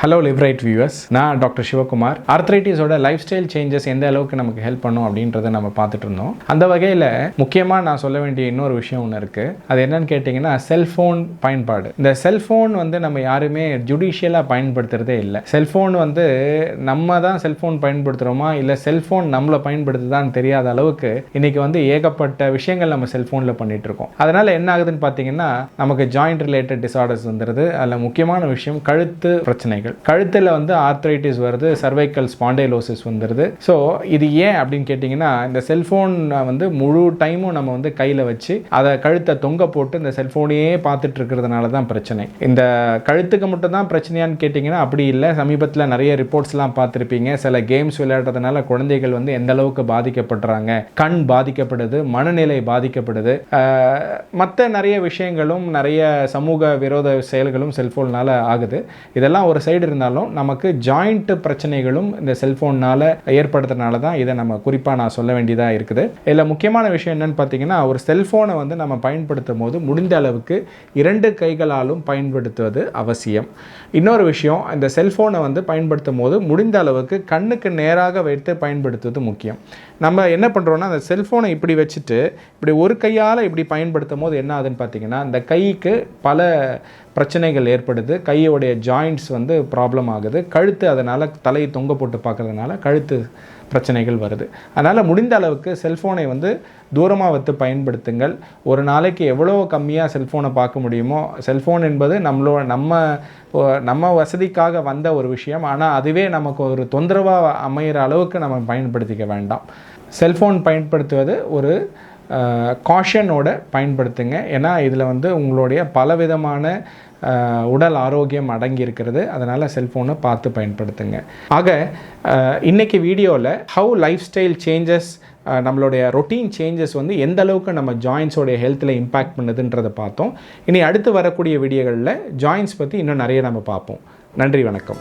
Hello LiveRight viewers, நான் Dr.Sivakumar. Arthritis ஓட lifestyle changes எந்த அளவுக்கு நமக்கு ஹெல்ப் பண்ணும் அப்படின்றத நம்ம பார்த்துட்டு இருந்தோம். அந்த வகையில் முக்கியமாக நான் சொல்ல வேண்டிய இன்னொரு விஷயம் ஒன்று இருக்குது. அது என்னன்னு கேட்டிங்கன்னா செல்ஃபோன் பயன்பாடு. இந்த செல்ஃபோன் வந்து நம்ம யாருமே ஜுடிஷியலாக பயன்படுத்துகிறதே இல்லை. செல்ஃபோன் வந்து நம்ம தான் செல்ஃபோன் பயன்படுத்துகிறோமா இல்லை செல்ஃபோன் நம்மளை பயன்படுத்துதான்னு தெரியாத அளவுக்கு இன்றைக்கி வந்து ஏகப்பட்ட விஷயங்கள் நம்ம செல்ஃபோனில் பண்ணிகிட்ருக்கோம். அதனால் என்ன ஆகுதுன்னு பார்த்தீங்கன்னா நமக்கு ஜாயிண்ட் ரிலேட்டட் டிசார்டர்ஸ் வந்துடுது. அதில் முக்கியமான விஷயம் கழுத்து பிரச்சனைகள். கழுத்தில் வந்து ஆர்த்ரைட்டிஸ் வருது, சர்வைக்கல் ஸ்பாண்டைலோசிஸ் வந்துடுது. ஸோ இது ஏன் அப்படின்னு கேட்டிங்கன்னா இந்த செல்ஃபோன் வந்து முழு டைமும் நம்ம வந்து கையில் வச்சு அதை கழுத்தை தொங்க போட்டு இந்த செல்ஃபோனையே பார்த்துட்டு இருக்கிறதுனால தான் பிரச்சனை. இந்த கழுத்துக்கு மட்டும் தான் பிரச்சனையான்னு கேட்டிங்கன்னா அப்படி இல்லை. சமீபத்தில் நிறைய ரிப்போர்ட்ஸ்லாம் பார்த்துருப்பீங்க. சில கேம்ஸ் விளையாடுறதுனால குழந்தைகள் வந்து எந்த அளவுக்கு பாதிக்கப்படுறாங்க, கண் பாதிக்கப்படுது, மனநிலை பாதிக்கப்படுது, மற்ற நிறைய விஷயங்களும் நிறைய சமூக விரோத செயல்களும் செல்ஃபோனால் ஆகுது. இதெல்லாம் ஒரு சைடு இருந்தாலும் நமக்கு ஜாயிண்ட் பிரச்சனைகளும் இந்த செல்ஃபோன்னால் ஏற்படுறதுனால தான் இதை நம்ம குறிப்பாக நான் சொல்ல வேண்டியதாக இருக்குது. இதில் முக்கியமான விஷயம் என்னென்னு பார்த்தீங்கன்னா ஒரு செல்ஃபோனை வந்து நம்ம பயன்படுத்தும் போது முடிந்த அளவுக்கு 2 கைகளாலும் பயன்படுத்துவது அவசியம். இன்னொரு விஷயம், இந்த செல்ஃபோனை வந்து பயன்படுத்தும் போது முடிந்த அளவுக்கு கண்ணுக்கு நேராக வைத்து பயன்படுத்துவது முக்கியம். நம்ம என்ன பண்ணுறோன்னா அந்த செல்ஃபோனை இப்படி வச்சுட்டு இப்படி ஒரு கையால் இப்படி பயன்படுத்தும் போது என்ன ஆகுதுன்னு பார்த்தீங்கன்னா இந்த கைக்கு பல பிரச்சனைகள் ஏற்படுது. கையோடைய ஜாயிண்ட்ஸ் வந்து ப்ராப்ளம் ஆகுது. கழுத்து அதனால் தலையை தொங்க போட்டு பார்க்குறதுனால கழுத்து பிரச்சனைகள் வருது. அதனால் முடிந்த அளவுக்கு செல்ஃபோனை வந்து தூரமாக வைத்து பயன்படுத்துங்கள். ஒரு நாளைக்கு எவ்வளோ கம்மியாக செல்ஃபோனை பார்க்க முடியுமோ. செல்ஃபோன் என்பது நம்ம வசதிக்காக வந்த ஒரு விஷயம். ஆனால் அதுவே நமக்கு ஒரு தொந்தரவாக அமைகிற அளவுக்கு நம்ம பயன்படுத்திக்க வேண்டாம். செல்ஃபோன் பயன்படுத்துவது ஒரு காஷனோட பயன்படுத்துங்க. ஏன்னா இதில் வந்து உங்களுடைய பலவிதமான உடல் ஆரோக்கியம் அடங்கி இருக்கிறது. அதனால் செல்ஃபோனை பார்த்து பயன்படுத்துங்க. ஆக இன்றைக்கி வீடியோவில் ஹவு லைஃப் ஸ்டைல் சேஞ்சஸ், நம்மளுடைய ரொட்டீன் சேஞ்சஸ் வந்து எந்த அளவுக்கு நம்ம ஜாயின்ஸோடைய ஹெல்த்தில் இம்பேக்ட் பண்ணுதுன்றதை பார்த்தோம். இனி அடுத்து வரக்கூடிய வீடியோகளில் ஜாயின்ஸ் பற்றி இன்னும் நிறைய நம்ம பார்ப்போம். நன்றி, வணக்கம்.